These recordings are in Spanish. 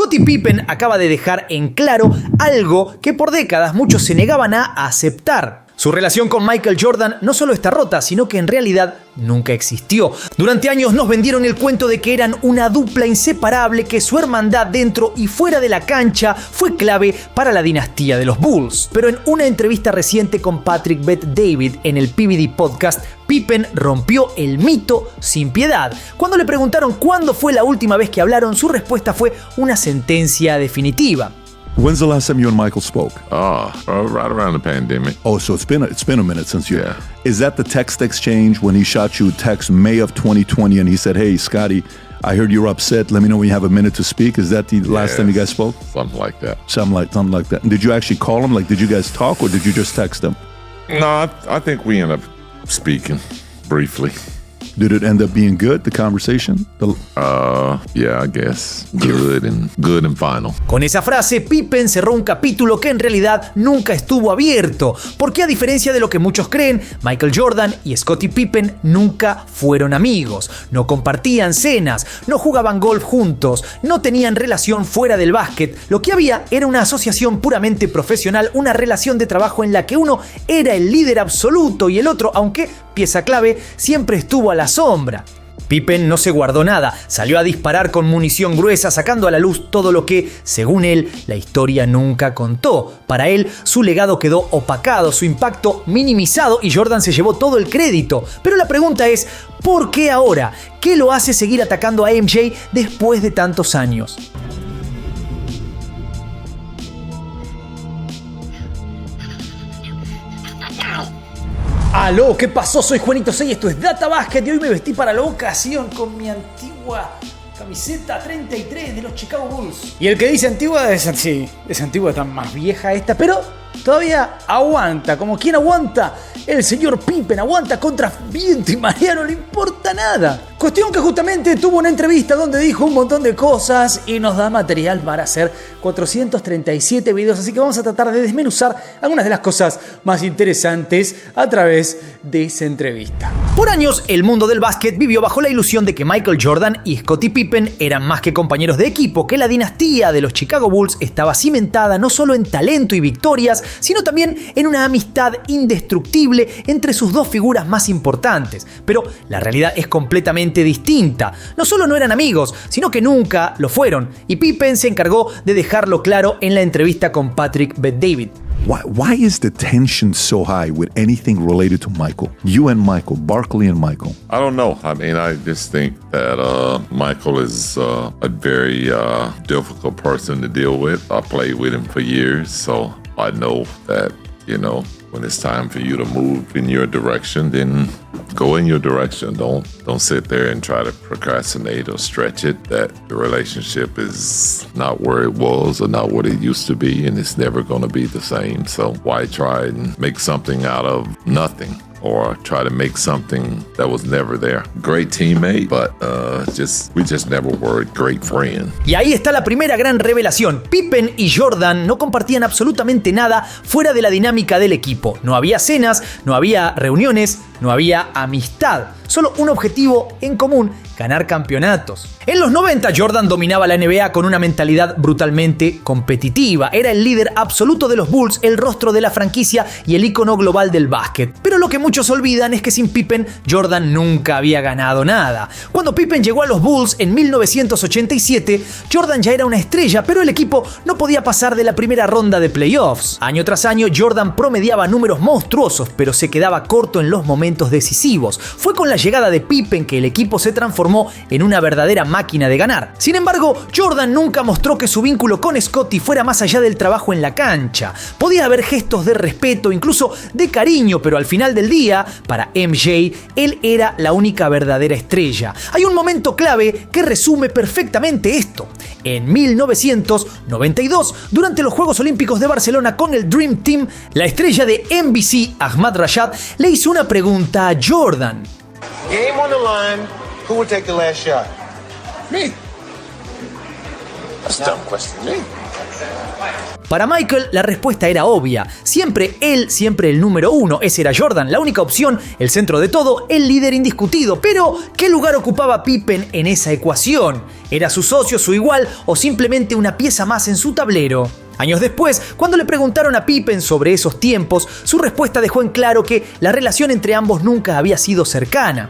Scottie Pippen acaba de dejar en claro algo que por décadas muchos se negaban a aceptar. Su relación con Michael Jordan no solo está rota, sino que en realidad nunca existió. Durante años nos vendieron el cuento de que eran una dupla inseparable, que su hermandad dentro y fuera de la cancha fue clave para la dinastía de los Bulls. Pero en una entrevista reciente con Patrick Bet-David en el PBD Podcast, Pippen rompió el mito sin piedad. Cuando le preguntaron cuándo fue la última vez que hablaron, su respuesta fue una sentencia definitiva. When's the last time you and Michael spoke? Right around the pandemic. Oh, so it's been a minute since you. Yeah. Is that the text exchange when he shot you a text May of 2020 and he said, "Hey, Scotty, I heard you're upset. Let me know when you have a minute to speak." Is that the last time you guys spoke? Something like that. Something like that. And did you actually call him? Like, did you guys talk or did you just text him? No, I think we ended up speaking briefly. Did it end up being good, the conversation? Yeah, I guess. Good and final. Con esa frase, Pippen cerró un capítulo que en realidad nunca estuvo abierto, porque a diferencia de lo que muchos creen, Michael Jordan y Scottie Pippen nunca fueron amigos, no compartían cenas, no jugaban golf juntos, no tenían relación fuera del básquet. Lo que había era una asociación puramente profesional, una relación de trabajo en la que uno era el líder absoluto y el otro, aunque pieza clave, siempre estuvo a la sombra. Pippen no se guardó nada, salió a disparar con munición gruesa, sacando a la luz todo lo que, según él, la historia nunca contó. Para él, su legado quedó opacado, su impacto minimizado y Jordan se llevó todo el crédito. Pero la pregunta es, ¿por qué ahora? ¿Qué lo hace seguir atacando a MJ después de tantos años? Aló, ¿qué pasó? Soy Juanito 6, esto es Data Basket y hoy me vestí para la ocasión con mi antigua camiseta 33 de los Chicago Bulls. Y el que dice antigua es antigua, está más vieja esta, pero todavía aguanta. Como quien aguanta, el señor Pippen aguanta contra viento y marea, no le importa nada. Cuestión que justamente tuvo una entrevista donde dijo un montón de cosas y nos da material para hacer 437 videos, así que vamos a tratar de desmenuzar algunas de las cosas más interesantes a través de esa entrevista. Por años, el mundo del básquet vivió bajo la ilusión de que Michael Jordan y Scottie Pippen eran más que compañeros de equipo, que la dinastía de los Chicago Bulls estaba cimentada no solo en talento y victorias, sino también en una amistad indestructible entre sus dos figuras más importantes. Pero la realidad es completamente distinta. No solo no eran amigos, sino que nunca lo fueron. Y Pippen se encargó de dejarlo claro en la entrevista con Patrick Bet-David. Why is the tension so high with anything related to Michael? You and Michael, Barkley and Michael. I don't know. I mean, I just think that Michael is a very difficult person to deal with. I played with him for years, so I know that, you know, when it's time for you to move in your direction, then go in your direction. Don't sit there and try to procrastinate or stretch it. That the relationship is not where it was or not what it used to be, and it's never going to be the same. So why try and make something out of nothing? Or try to make something that was never there. Great teammate, but we just never were great friends. Y ahí está la primera gran revelación. Pippen y Jordan no compartían absolutamente nada fuera de la dinámica del equipo. No había cenas, no había reuniones, no había amistad. Solo un objetivo en común: ganar campeonatos. En los 90, Jordan dominaba la NBA con una mentalidad brutalmente competitiva. Era el líder absoluto de los Bulls, el rostro de la franquicia y el ícono global del básquet. Pero lo que muchos olvidan es que sin Pippen, Jordan nunca había ganado nada. Cuando Pippen llegó a los Bulls en 1987, Jordan ya era una estrella, pero el equipo no podía pasar de la primera ronda de playoffs. Año tras año, Jordan promediaba números monstruosos, pero se quedaba corto en los momentos decisivos. Fue con la llegada de Pippen que el equipo se transformó en una verdadera máquina de ganar. Sin embargo, Jordan nunca mostró que su vínculo con Scottie fuera más allá del trabajo en la cancha. Podía haber gestos de respeto, incluso de cariño, pero al final del día, para MJ, él era la única verdadera estrella. Hay un momento clave que resume perfectamente esto. En 1992, durante los Juegos Olímpicos de Barcelona con el Dream Team, la estrella de NBC, Ahmad Rashad, le hizo una pregunta a Jordan. Game on the line. Who would take the last shot? Me. That's a dumb question to me. Para Michael, la respuesta era obvia. Siempre él, siempre el número uno. Ese era Jordan, la única opción, el centro de todo, el líder indiscutido. Pero, ¿qué lugar ocupaba Pippen en esa ecuación? ¿Era su socio, su igual o simplemente una pieza más en su tablero? Años después, cuando le preguntaron a Pippen sobre esos tiempos, su respuesta dejó en claro que la relación entre ambos nunca había sido cercana.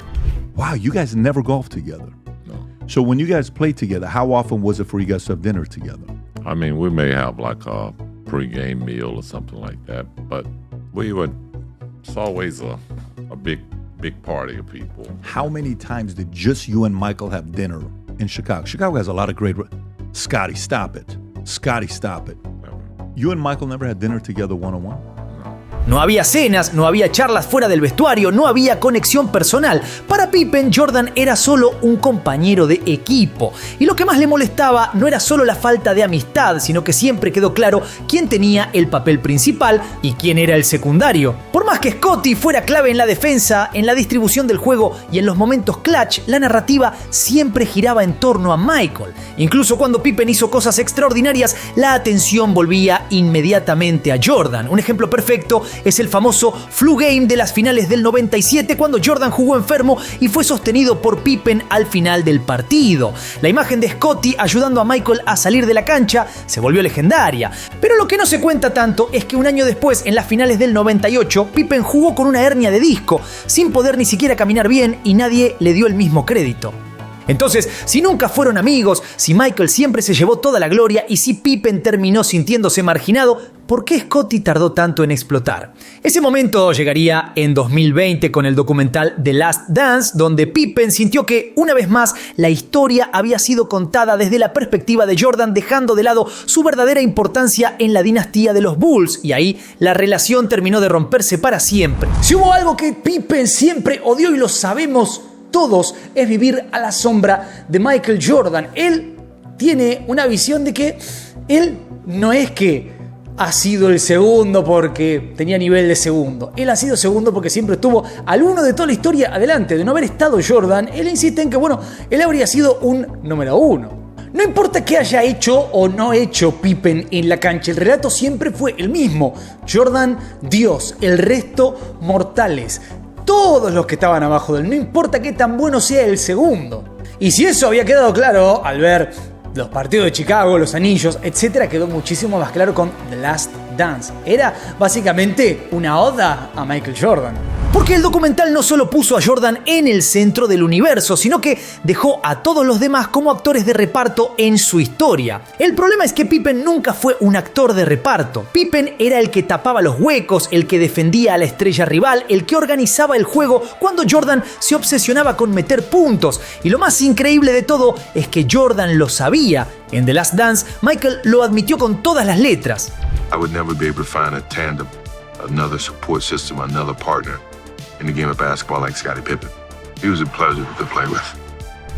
Wow, you guys never golfed together. No. So when you guys played together, how often was it for you guys to have dinner together? I mean, we may have like a pre-game meal or something like that, but it's always a big party of people. How many times did just you and Michael have dinner in Chicago? Chicago has a lot of great... Scotty, stop it. Scotty, stop it. Never. You and Michael never had dinner together one-on-one? No había cenas, no había charlas fuera del vestuario, no había conexión personal. Para Pippen, Jordan era solo un compañero de equipo. Y lo que más le molestaba no era solo la falta de amistad, sino que siempre quedó claro quién tenía el papel principal y quién era el secundario. Por más que Scotty fuera clave en la defensa, en la distribución del juego y en los momentos clutch, la narrativa siempre giraba en torno a Michael. Incluso cuando Pippen hizo cosas extraordinarias, la atención volvía inmediatamente a Jordan. Un ejemplo perfecto es el famoso flu game de las finales del 97, cuando Jordan jugó enfermo y fue sostenido por Pippen al final del partido. La imagen de Scotty ayudando a Michael a salir de la cancha se volvió legendaria. Pero lo que no se cuenta tanto es que un año después, en las finales del 98, Pippen jugó con una hernia de disco, sin poder ni siquiera caminar bien, y nadie le dio el mismo crédito. Entonces, si nunca fueron amigos, si Michael siempre se llevó toda la gloria y si Pippen terminó sintiéndose marginado, ¿por qué Scotty tardó tanto en explotar? Ese momento llegaría en 2020 con el documental The Last Dance, donde Pippen sintió que, una vez más, la historia había sido contada desde la perspectiva de Jordan, dejando de lado su verdadera importancia en la dinastía de los Bulls, y ahí la relación terminó de romperse para siempre. Si hubo algo que Pippen siempre odió, y lo sabemos todos, es vivir a la sombra de Michael Jordan. Él tiene una visión de que él no es que ha sido el segundo porque tenía nivel de segundo. Él ha sido segundo porque siempre estuvo al uno de toda la historia adelante. De no haber estado Jordan, él insiste en que, él habría sido un número uno. No importa qué haya hecho o no hecho Pippen en la cancha, el relato siempre fue el mismo. Jordan, Dios, el resto, mortales. Todos los que estaban abajo de él, no importa qué tan bueno sea el segundo. Y si eso había quedado claro al ver los partidos de Chicago, los anillos, etc., quedó muchísimo más claro con The Last Dance. Era básicamente una oda a Michael Jordan. Porque el documental no solo puso a Jordan en el centro del universo, sino que dejó a todos los demás como actores de reparto en su historia. El problema es que Pippen nunca fue un actor de reparto. Pippen era el que tapaba los huecos, el que defendía a la estrella rival, el que organizaba el juego cuando Jordan se obsesionaba con meter puntos. Y lo más increíble de todo es que Jordan lo sabía. En The Last Dance, Michael lo admitió con todas las letras. I would never be able to find a tandem, another support system, another partner in the game of basketball like Scottie Pippen. He was a pleasure to play with.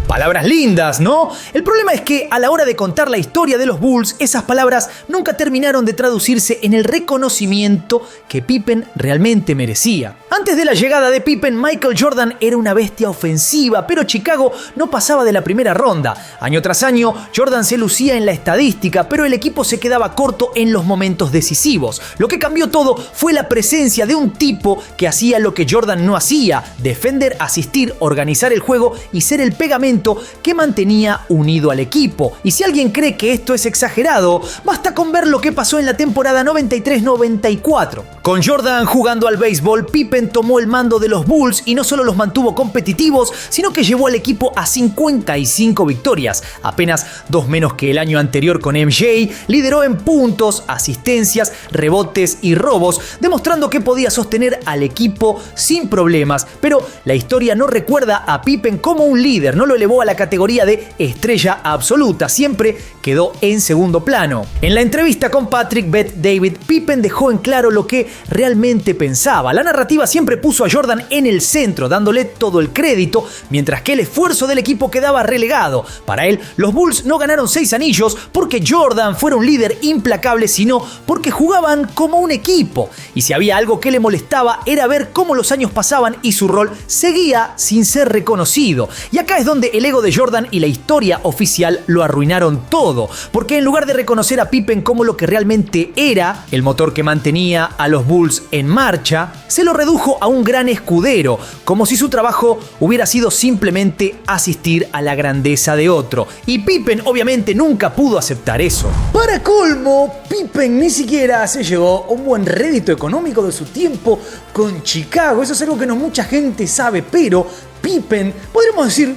Palabras lindas, ¿no? El problema es que a la hora de contar la historia de los Bulls, esas palabras nunca terminaron de traducirse en el reconocimiento que Pippen realmente merecía. Antes de la llegada de Pippen, Michael Jordan era una bestia ofensiva, pero Chicago no pasaba de la primera ronda. Año tras año, Jordan se lucía en la estadística, pero el equipo se quedaba corto en los momentos decisivos. Lo que cambió todo fue la presencia de un tipo que hacía lo que Jordan no hacía: defender, asistir, organizar el juego y ser el pegamento que mantenía unido al equipo. Y si alguien cree que esto es exagerado, basta con ver lo que pasó en la temporada 93-94. Con Jordan jugando al béisbol, Pippen tomó el mando de los Bulls y no solo los mantuvo competitivos, sino que llevó al equipo a 55 victorias, apenas 2 menos que el año anterior con MJ. Lideró en puntos, asistencias, rebotes y robos, demostrando que podía sostener al equipo sin problemas. Pero la historia no recuerda a Pippen como un líder, no lo elevó a la categoría de estrella absoluta, siempre quedó en segundo plano. En la entrevista con Patrick Bet-David, Pippen dejó en claro lo que realmente pensaba. La narrativa siempre puso a Jordan en el centro, dándole todo el crédito, mientras que el esfuerzo del equipo quedaba relegado. Para él, los Bulls no ganaron 6 anillos porque Jordan fuera un líder implacable, sino porque jugaban como un equipo. Y si había algo que le molestaba, era ver cómo los años pasaban y su rol seguía sin ser reconocido. Y acá es donde base, el ego de Jordan y la historia oficial lo arruinaron todo, porque en lugar de reconocer a Pippen como lo que realmente era, el motor que mantenía a los Bulls en marcha, se lo redujo a un gran escudero, como si su trabajo hubiera sido simplemente asistir a la grandeza de otro. Y Pippen obviamente nunca pudo aceptar eso. Para colmo, Pippen ni siquiera se llevó un buen rédito económico de su tiempo con Chicago. Eso es algo que no mucha gente sabe, pero Pippen, podríamos decir,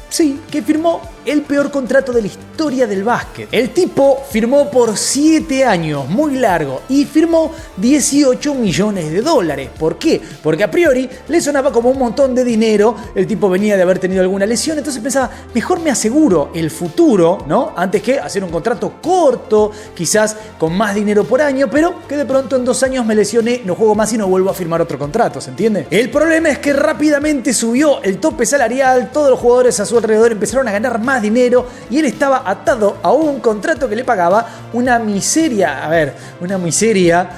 sí, que firmó el peor contrato de la historia del básquet. El tipo firmó por 7 años, muy largo, y firmó $18 millones. ¿Por qué? Porque a priori le sonaba como un montón de dinero. El tipo venía de haber tenido alguna lesión, entonces pensaba, mejor me aseguro el futuro, ¿no? Antes que hacer un contrato corto, quizás con más dinero por año, pero que de pronto en 2 años me lesioné, no juego más y no vuelvo a firmar otro contrato, ¿se entiende? El problema es que rápidamente subió el tope salarial, todos los jugadores a su alrededor empezaron a ganar más dinero y él estaba atado a un contrato que le pagaba una miseria, una miseria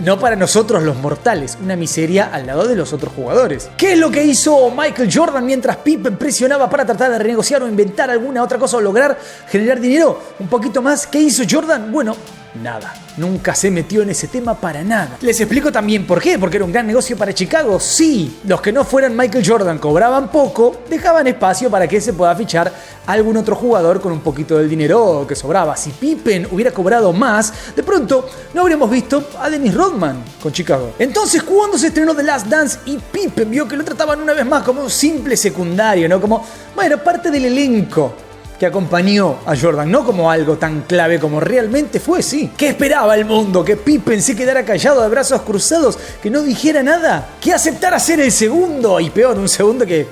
no para nosotros los mortales, una miseria al lado de los otros jugadores. ¿Qué es lo que hizo Michael Jordan mientras Pippen presionaba para tratar de renegociar o inventar alguna otra cosa o lograr generar dinero un poquito más? ¿Qué hizo Jordan? Bueno, nada. Nunca se metió en ese tema para nada. Les explico también por qué. Porque era un gran negocio para Chicago. Sí, los que no fueran Michael Jordan cobraban poco, dejaban espacio para que se pueda fichar a algún otro jugador con un poquito del dinero que sobraba. Si Pippen hubiera cobrado más, de pronto no habríamos visto a Dennis Rodman con Chicago. Entonces, cuando se estrenó The Last Dance y Pippen vio que lo trataban una vez más como un simple secundario, ¿no? Como, bueno, parte del elenco que acompañó a Jordan, no como algo tan clave como realmente fue, sí. ¿Qué esperaba el mundo? ¿Que Pippen se quedara callado de brazos cruzados? ¿Que no dijera nada? ¿Que aceptara ser el segundo? Y peor, un segundo que...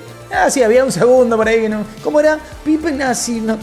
sí, había un segundo por ahí que no... ¿Cómo era? Pippen, sí, no...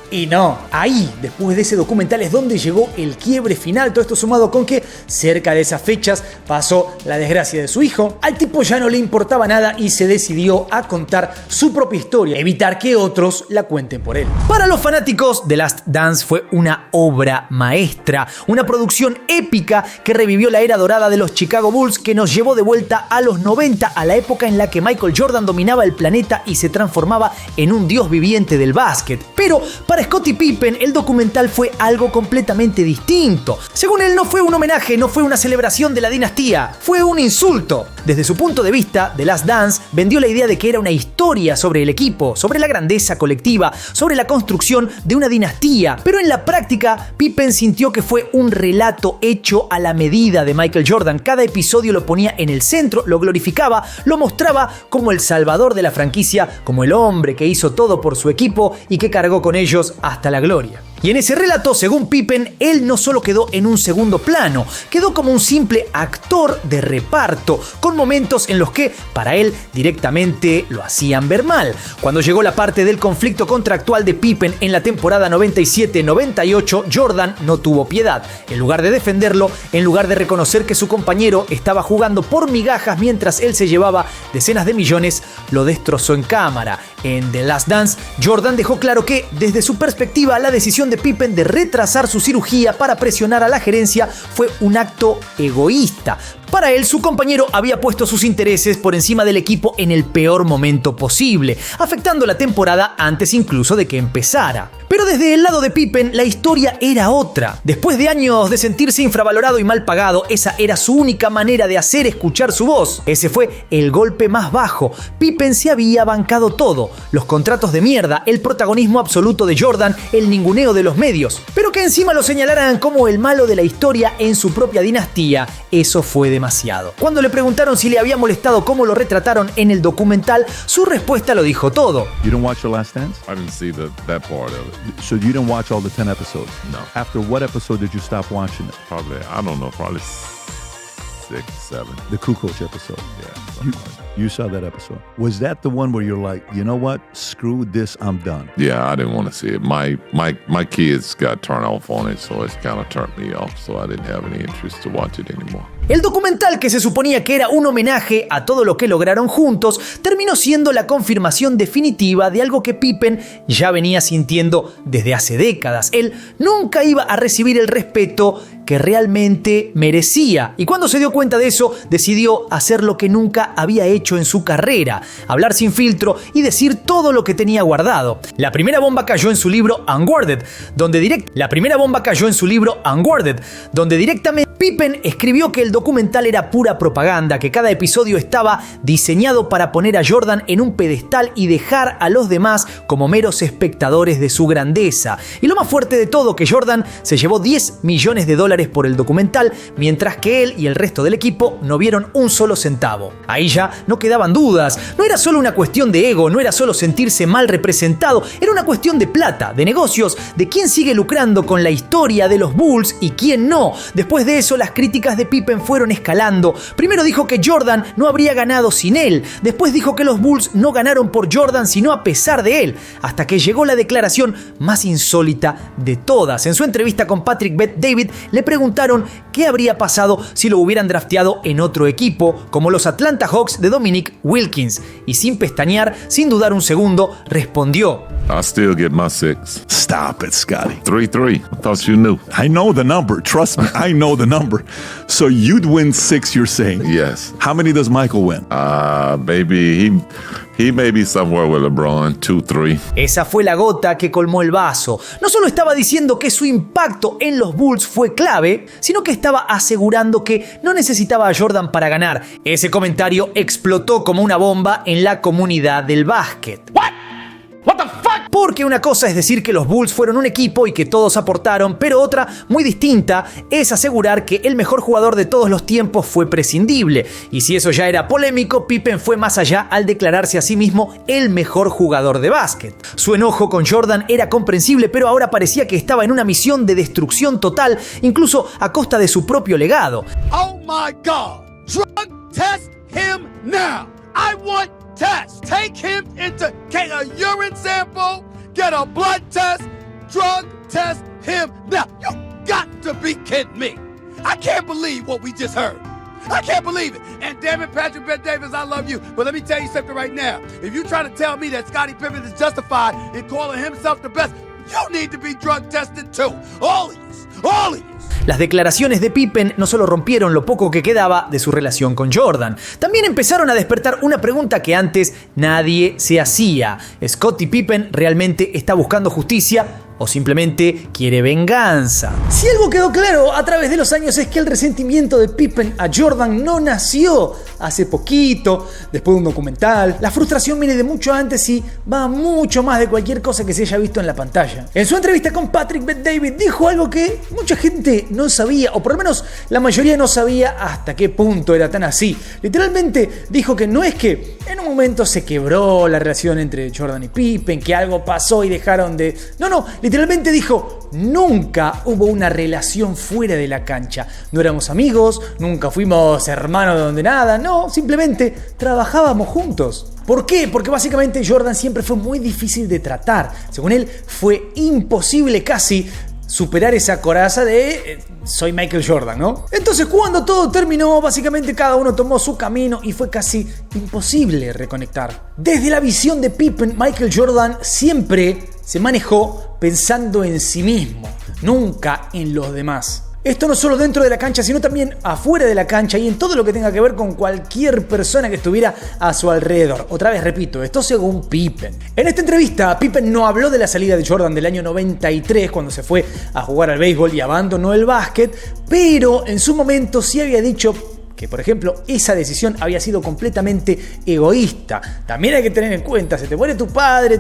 Y no, ahí, después de ese documental es donde llegó el quiebre final. Todo esto sumado con que cerca de esas fechas pasó la desgracia de su hijo. Al tipo ya no le importaba nada y se decidió a contar su propia historia, evitar que otros la cuenten por él. Para los fanáticos, The Last Dance fue una obra maestra, una producción épica que revivió la era dorada de los Chicago Bulls, que nos llevó de vuelta a los 90, a la época en la que Michael Jordan dominaba el planeta y se transformaba en un dios viviente del básquet. Pero para Scottie Pippen, el documental fue algo completamente distinto. Según él, no fue un homenaje, no fue una celebración de la dinastía, fue un insulto. Desde su punto de vista, The Last Dance vendió la idea de que era una historia sobre el equipo, sobre la grandeza colectiva, sobre la construcción de una dinastía. Pero en la práctica, Pippen sintió que fue un relato hecho a la medida de Michael Jordan. Cada episodio lo ponía en el centro, lo glorificaba, lo mostraba como el salvador de la franquicia, como el hombre que hizo todo por su equipo y que cargó con ellos hasta la gloria. Y en ese relato, según Pippen, él no solo quedó en un segundo plano, quedó como un simple actor de reparto, con momentos en los que, para él, directamente lo hacían ver mal. Cuando llegó la parte del conflicto contractual de Pippen en la temporada 97-98, Jordan no tuvo piedad. En lugar de defenderlo, en lugar de reconocer que su compañero estaba jugando por migajas mientras él se llevaba decenas de millones, lo destrozó en cámara. En The Last Dance, Jordan dejó claro que, desde su perspectiva, la decisión de Pippen de retrasar su cirugía para presionar a la gerencia fue un acto egoísta. Para él, su compañero había puesto sus intereses por encima del equipo en el peor momento posible, afectando la temporada antes incluso de que empezara. Pero desde el lado de Pippen, la historia era otra. Después de años de sentirse infravalorado y mal pagado, esa era su única manera de hacer escuchar su voz. Ese fue el golpe más bajo. Pippen se había bancado todo: los contratos de mierda, el protagonismo absoluto de Jordan, el ninguneo de los medios. Pero que encima lo señalaran como el malo de la historia en su propia dinastía, eso fue demasiado. Cuando le preguntaron si le había molestado cómo lo retrataron en el documental, su respuesta lo dijo todo. You don't watch The Last Dance? I didn't see that part of it. So you didn't watch all the 10 episodes? No. After what episode did you stop watching it? Probably 6, 7. The Kukoc episode. Yeah, something like that. You saw that episode. Was that the one where you're like, you know what? Screw this, I'm done? Yeah, I didn't want to see it. My kids got turned off on it, so it's kind of turned me off. So I didn't have any interest to watch it anymore. El documental, que se suponía que era un homenaje a todo lo que lograron juntos, terminó siendo la confirmación definitiva de algo que Pippen ya venía sintiendo desde hace décadas. Él nunca iba a recibir el respeto que realmente merecía. Y cuando se dio cuenta de eso, decidió hacer lo que nunca había hecho hecho en su carrera, hablar sin filtro y decir todo lo que tenía guardado. La primera bomba cayó en su libro Unguarded, donde directamente Pippen escribió que el documental era pura propaganda, que cada episodio estaba diseñado para poner a Jordan en un pedestal y dejar a los demás como meros espectadores de su grandeza. Y lo más fuerte de todo, que Jordan se llevó $10 millones por el documental, mientras que él y el resto del equipo no vieron un solo centavo. Ahí ya no quedaban dudas. No era solo una cuestión de ego, no era solo sentirse mal representado, era una cuestión de plata, de negocios, de quién sigue lucrando con la historia de los Bulls y quién no. Después de eso, las críticas de Pippen fueron escalando. Primero dijo que Jordan no habría ganado sin él. Después dijo que los Bulls no ganaron por Jordan, sino a pesar de él. Hasta que llegó la declaración más insólita de todas. En su entrevista con Patrick Bet-David, le preguntaron qué habría pasado si lo hubieran drafteado en otro equipo, como los Atlanta Hawks de Dominique Wilkins. Y sin pestañear, sin dudar un segundo, respondió: I still get my 6. Stop it, Scotty. 3-3. I thought you knew. I know the number. Trust me, I know the number. So you'd win 6, you're saying? Yes. How many does Michael win? Maybe he may be somewhere with LeBron, 2-3. Esa fue la gota que colmó el vaso. No solo estaba diciendo que su impacto en los Bulls fue clave, sino que estaba asegurando que no necesitaba a Jordan para ganar. Ese comentario explotó como una bomba en la comunidad del básquet. What the fuck? Porque una cosa es decir que los Bulls fueron un equipo y que todos aportaron, pero otra, muy distinta, es asegurar que el mejor jugador de todos los tiempos fue prescindible. Y si eso ya era polémico, Pippen fue más allá al declararse a sí mismo el mejor jugador de básquet. Su enojo con Jordan era comprensible, pero ahora parecía que estaba en una misión de destrucción total, incluso a costa de su propio legado. Oh my God! Drug test him now! I want tests. Take him into, get a urine sample, get a blood test, drug test him now. You got to be kidding me. I can't believe what we just heard. I can't believe it. And damn it, Patrick Bet-David, I love you. But let me tell you something right now. If you're trying to tell me that Scottie Pippen is justified in calling himself the best, you need to be drug tested too. All of you. All of you. Las declaraciones de Pippen no solo rompieron lo poco que quedaba de su relación con Jordan, también empezaron a despertar una pregunta que antes nadie se hacía. ¿Scottie Pippen realmente está buscando justicia o simplemente quiere venganza? Si algo quedó claro a través de los años es que el resentimiento de Pippen a Jordan no nació hace poquito, después de un documental. La frustración viene de mucho antes y va mucho más de cualquier cosa que se haya visto en la pantalla. En su entrevista con Patrick Bet-David dijo algo que mucha gente no sabía, o por lo menos la mayoría no sabía hasta qué punto era tan así. Literalmente dijo que no es que en un momento se quebró la relación entre Jordan y Pippen, que algo pasó y dejaron de... No, literalmente dijo, nunca hubo una relación fuera de la cancha. No éramos amigos, nunca fuimos hermanos de donde nada, no, simplemente trabajábamos juntos. ¿Por qué? Porque básicamente Jordan siempre fue muy difícil de tratar. Según él, fue imposible casi superar esa coraza de soy Michael Jordan, ¿no? Entonces, cuando todo terminó, básicamente cada uno tomó su camino y fue casi imposible reconectar. Desde la visión de Pippen, Michael Jordan siempre se manejó pensando en sí mismo, nunca en los demás. Esto no solo dentro de la cancha, sino también afuera de la cancha y en todo lo que tenga que ver con cualquier persona que estuviera a su alrededor. Otra vez repito, esto según Pippen. En esta entrevista, Pippen no habló de la salida de Jordan del año 93, cuando se fue a jugar al béisbol y abandonó el básquet, pero en su momento sí había dicho que, por ejemplo, esa decisión había sido completamente egoísta. También hay que tener en cuenta, se te muere tu padre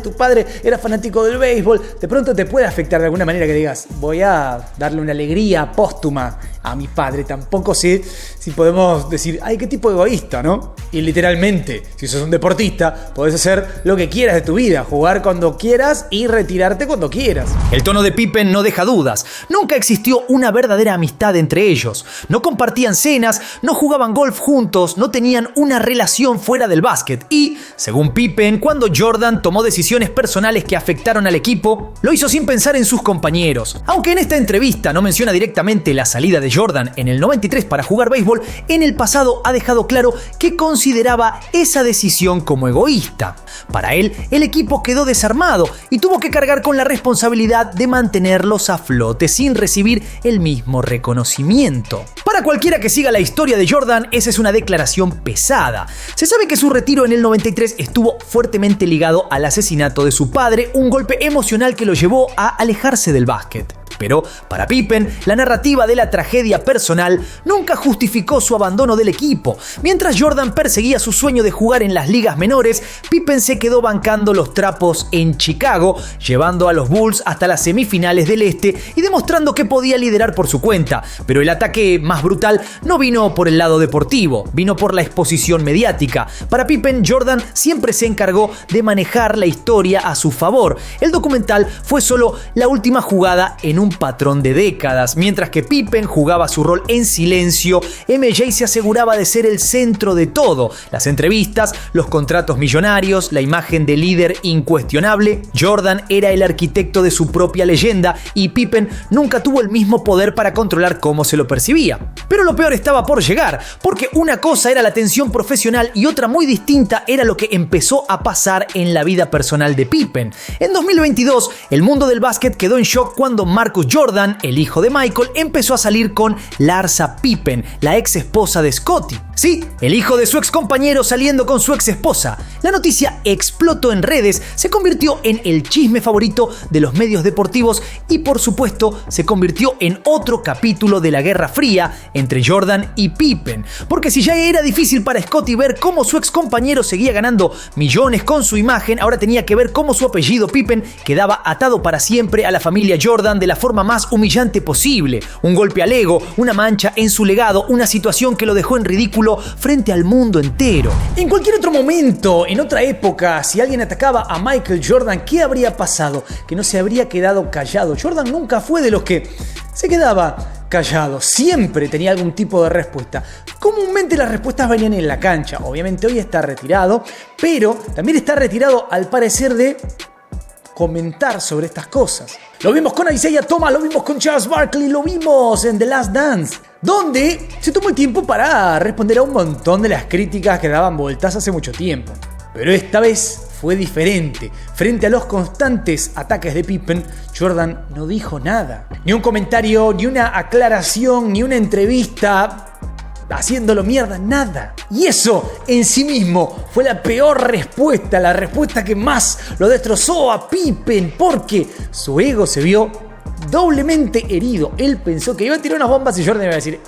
era fanático del béisbol, de pronto te puede afectar de alguna manera que digas, voy a darle una alegría póstuma a mi padre. Tampoco sé si podemos decir, ay, qué tipo egoísta, ¿no? Y literalmente, si sos un deportista, podés hacer lo que quieras de tu vida, jugar cuando quieras y retirarte cuando quieras. El tono de Pippen no deja dudas. Nunca existió una verdadera amistad entre ellos. No compartían cenas, no jugaban golf juntos, no tenían una relación fuera del básquet. Y, según Pippen, cuando Jordan tomó decisiones personales que afectaron al equipo, lo hizo sin pensar en sus compañeros. Aunque en esta entrevista no menciona directamente la salida de Jordan en el 93 para jugar béisbol, en el pasado ha dejado claro que consideraba esa decisión como egoísta. Para él, el equipo quedó desarmado y tuvo que cargar con la responsabilidad de mantenerlos a flote sin recibir el mismo reconocimiento. Para Para cualquiera que siga la historia de Jordan, esa es una declaración pesada. Se sabe que su retiro en el 93 estuvo fuertemente ligado al asesinato de su padre, un golpe emocional que lo llevó a alejarse del básquet. Pero para Pippen, la narrativa de la tragedia personal nunca justificó su abandono del equipo. Mientras Jordan perseguía su sueño de jugar en las ligas menores, Pippen se quedó bancando los trapos en Chicago, llevando a los Bulls hasta las semifinales del Este y demostrando que podía liderar por su cuenta. Pero el ataque más brutal no vino por el lado deportivo, vino por la exposición mediática. Para Pippen, Jordan siempre se encargó de manejar la historia a su favor. El documental fue solo la última jugada en un patrón de décadas. Mientras que Pippen jugaba su rol en silencio, MJ se aseguraba de ser el centro de todo. Las entrevistas, los contratos millonarios, la imagen de líder incuestionable. Jordan era el arquitecto de su propia leyenda y Pippen nunca tuvo el mismo poder para controlar cómo se lo percibía. Pero lo peor estaba por llegar, porque una cosa era la tensión profesional y otra muy distinta era lo que empezó a pasar en la vida personal de Pippen. En 2022, el mundo del básquet quedó en shock cuando Marcus Jordan, el hijo de Michael, empezó a salir con Larsa Pippen, la ex esposa de Scottie. Sí, el hijo de su ex compañero saliendo con su ex esposa. La noticia explotó en redes, se convirtió en el chisme favorito de los medios deportivos y por supuesto se convirtió en otro capítulo de la Guerra Fría entre Jordan y Pippen. Porque si ya era difícil para Scottie ver cómo su ex compañero seguía ganando millones con su imagen, ahora tenía que ver cómo su apellido Pippen quedaba atado para siempre a la familia Jordan de la forma más humillante posible. Un golpe al ego, una mancha en su legado, una situación que lo dejó en ridículo frente al mundo entero. En cualquier otro momento, en otra época, si alguien atacaba a Michael Jordan, ¿qué habría pasado? Que no se habría quedado callado. Jordan nunca fue de los que se quedaba callado, siempre tenía algún tipo de respuesta. Comúnmente las respuestas venían en la cancha. Obviamente hoy está retirado, pero también está retirado al parecer de comentar sobre estas cosas. Lo vimos con Isaiah Thomas, lo vimos con Charles Barkley, lo vimos en The Last Dance, donde se tomó el tiempo para responder a un montón de las críticas que daban vueltas hace mucho tiempo. Pero esta vez fue diferente. Frente a los constantes ataques de Pippen, Jordan no dijo nada. Ni un comentario, ni una aclaración, ni una entrevista haciéndolo mierda, nada. Y eso en sí mismo fue la peor respuesta, la respuesta que más lo destrozó a Pippen, porque su ego se vio doblemente herido. Él pensó que iba a tirar unas bombas y Jordan iba a decir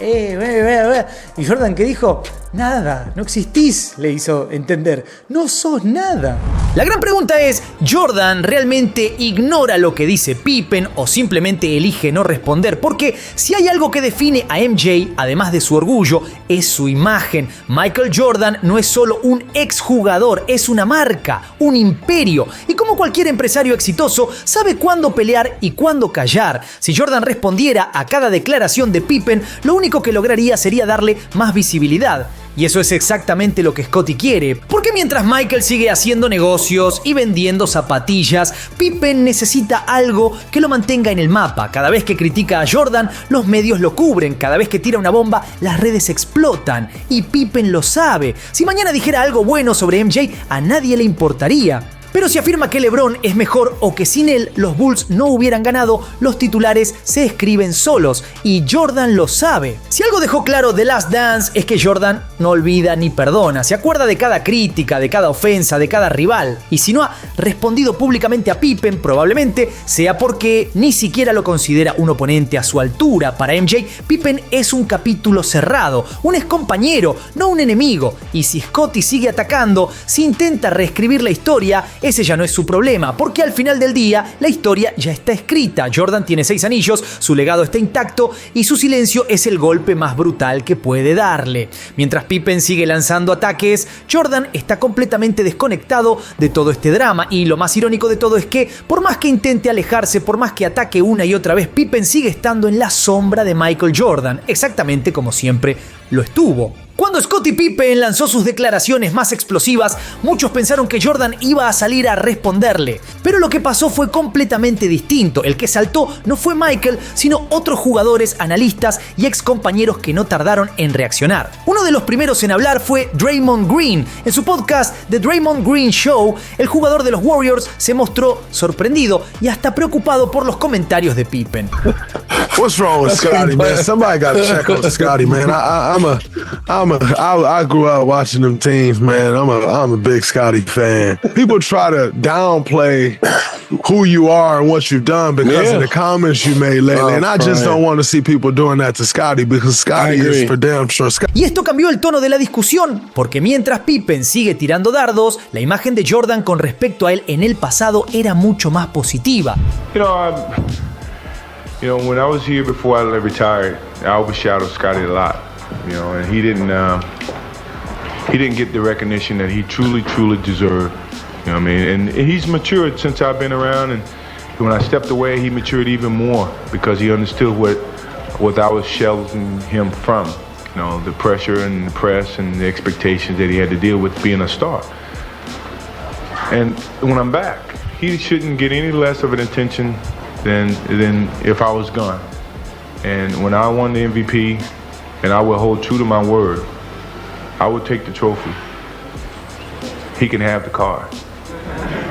y Jordan, ¿qué dijo? Nada, no existís, le hizo entender. No sos nada. La gran pregunta es, ¿Jordan realmente ignora lo que dice Pippen o simplemente elige no responder? Porque si hay algo que define a MJ, además de su orgullo, es su imagen. Michael Jordan no es solo un exjugador, es una marca, un imperio. Y como cualquier empresario exitoso, sabe cuándo pelear y cuándo callar. Si Jordan respondiera a cada declaración de Pippen, lo único que lograría sería darle más visibilidad. Y eso es exactamente lo que Scottie quiere, porque mientras Michael sigue haciendo negocios y vendiendo zapatillas, Pippen necesita algo que lo mantenga en el mapa. Cada vez que critica a Jordan, los medios lo cubren. Cada vez que tira una bomba, las redes explotan. Y Pippen lo sabe. Si mañana dijera algo bueno sobre MJ, a nadie le importaría. Pero si afirma que LeBron es mejor o que sin él los Bulls no hubieran ganado, los titulares se escriben solos y Jordan lo sabe. Si algo dejó claro The Last Dance es que Jordan no olvida ni perdona, se acuerda de cada crítica, de cada ofensa, de cada rival. Y si no ha respondido públicamente a Pippen, probablemente sea porque ni siquiera lo considera un oponente a su altura. Para MJ, Pippen es un capítulo cerrado, un excompañero, no un enemigo. Y si Scottie sigue atacando, si intenta reescribir la historia, ese ya no es su problema, porque al final del día la historia ya está escrita. Jordan tiene 6 anillos, su legado está intacto y su silencio es el golpe más brutal que puede darle. Mientras Pippen sigue lanzando ataques, Jordan está completamente desconectado de todo este drama y lo más irónico de todo es que por más que intente alejarse, por más que ataque una y otra vez, Pippen sigue estando en la sombra de Michael Jordan, exactamente como siempre lo estuvo. Cuando Scottie Pippen lanzó sus declaraciones más explosivas, muchos pensaron que Jordan iba a salir a responderle. Pero lo que pasó fue completamente distinto. El que saltó no fue Michael, sino otros jugadores, analistas y ex compañeros que no tardaron en reaccionar. Uno de los primeros en hablar fue Draymond Green. En su podcast The Draymond Green Show, el jugador de los Warriors se mostró sorprendido y hasta preocupado por los comentarios de Pippen. What's wrong with Scotty, man? Somebody got to check on Scotty, man. I grew up watching them teams, man. I'm a big Scotty fan. People try to downplay who you are and what you've done because of the comments you made lately, and I just don't want to see people doing that to Scotty because Scotty is for damn sure. Y esto cambió el tono de la discusión, porque mientras Pippen sigue tirando dardos, la imagen de Jordan con respecto a él en el pasado era mucho más positiva. You know, when I was here before I retired, I overshadowed Scotty a lot. You know, and he didn't get the recognition that he truly deserved. You know what I mean? And he's matured since I've been around, and when I stepped away, he matured even more because he understood what I was sheltering him from. You know, the pressure and the press and the expectations that he had to deal with being a star. And when I'm back, he shouldn't get any less of an attention than if I was gone. And when I won the MVP, and I will hold true to my word, I would take the trophy. He can have the car.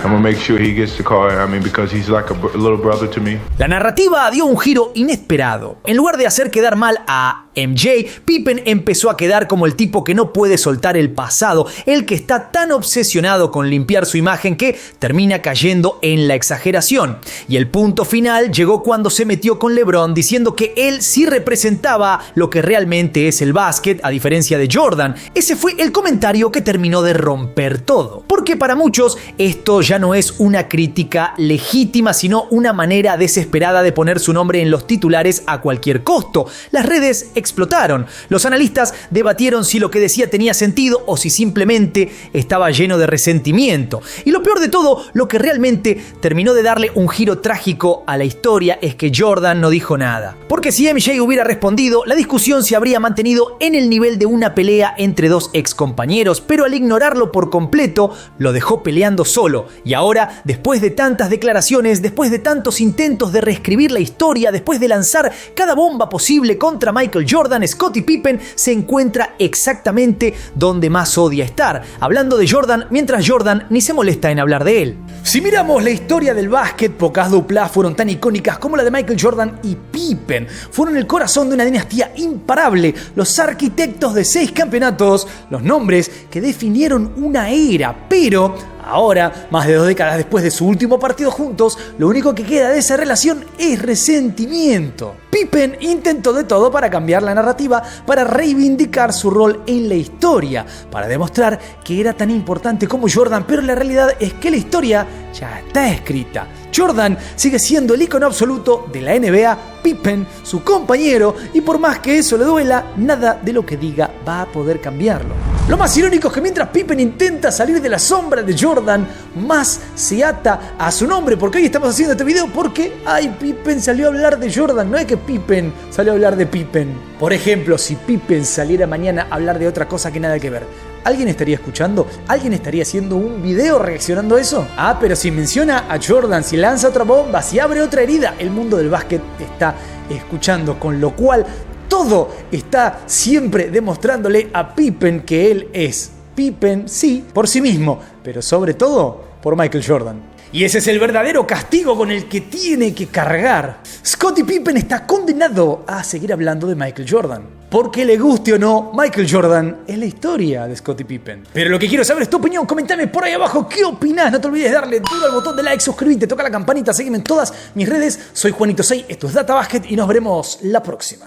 I'm gonna make sure he gets the car, because he's like a little brother to me. La narrativa dio un giro inesperado. En lugar de hacer quedar mal a MJ, Pippen empezó a quedar como el tipo que no puede soltar el pasado, el que está tan obsesionado con limpiar su imagen que termina cayendo en la exageración. Y el punto final llegó cuando se metió con LeBron diciendo que él sí representaba lo que realmente es el básquet, a diferencia de Jordan. Ese fue el comentario que terminó de romper todo. Porque para muchos esto ya no es una crítica legítima, sino una manera desesperada de poner su nombre en los titulares a cualquier costo. Las redes explotaron. Los analistas debatieron si lo que decía tenía sentido o si simplemente estaba lleno de resentimiento. Y lo peor de todo, lo que realmente terminó de darle un giro trágico a la historia es que Jordan no dijo nada. Porque si MJ hubiera respondido, la discusión se habría mantenido en el nivel de una pelea entre dos ex compañeros, pero al ignorarlo por completo, lo dejó peleando solo. Y ahora, después de tantas declaraciones, después de tantos intentos de reescribir la historia, después de lanzar cada bomba posible contra Michael Jordan, Scottie Pippen se encuentra exactamente donde más odia estar, hablando de Jordan mientras Jordan ni se molesta en hablar de él. Si miramos la historia del básquet, pocas duplas fueron tan icónicas como la de Michael Jordan y Pippen. Fueron el corazón de una dinastía imparable, los arquitectos de 6 campeonatos, los nombres que definieron una era, pero ahora, más de 2 décadas después de su último partido juntos, lo único que queda de esa relación es resentimiento. Pippen intentó de todo para cambiar la narrativa, para reivindicar su rol en la historia, para demostrar que era tan importante como Jordan, pero la realidad es que la historia ya está escrita. Jordan sigue siendo el ícono absoluto de la NBA, Pippen su compañero, y por más que eso le duela, nada de lo que diga va a poder cambiarlo. Lo más irónico es que mientras Pippen intenta salir de la sombra de Jordan, más se ata a su nombre, porque hoy estamos haciendo este video porque Pippen salió a hablar de Jordan, no es que Pippen salió a hablar de Pippen. Por ejemplo, si Pippen saliera mañana a hablar de otra cosa que nada que ver, ¿alguien estaría escuchando? ¿Alguien estaría haciendo un video reaccionando a eso? Pero si menciona a Jordan, si lanza otra bomba, si abre otra herida, el mundo del básquet está escuchando, con lo cual todo está siempre demostrándole a Pippen que él es Pippen, sí, por sí mismo, pero sobre todo por Michael Jordan. Y ese es el verdadero castigo con el que tiene que cargar. Scottie Pippen está condenado a seguir hablando de Michael Jordan. Porque le guste o no, Michael Jordan es la historia de Scottie Pippen. Pero lo que quiero saber es tu opinión. Comentame por ahí abajo qué opinás. No te olvides de darle duro al botón de like, suscribirte, toca la campanita, seguime en todas mis redes. Soy Juanito 6, esto es Data Basket y nos veremos la próxima.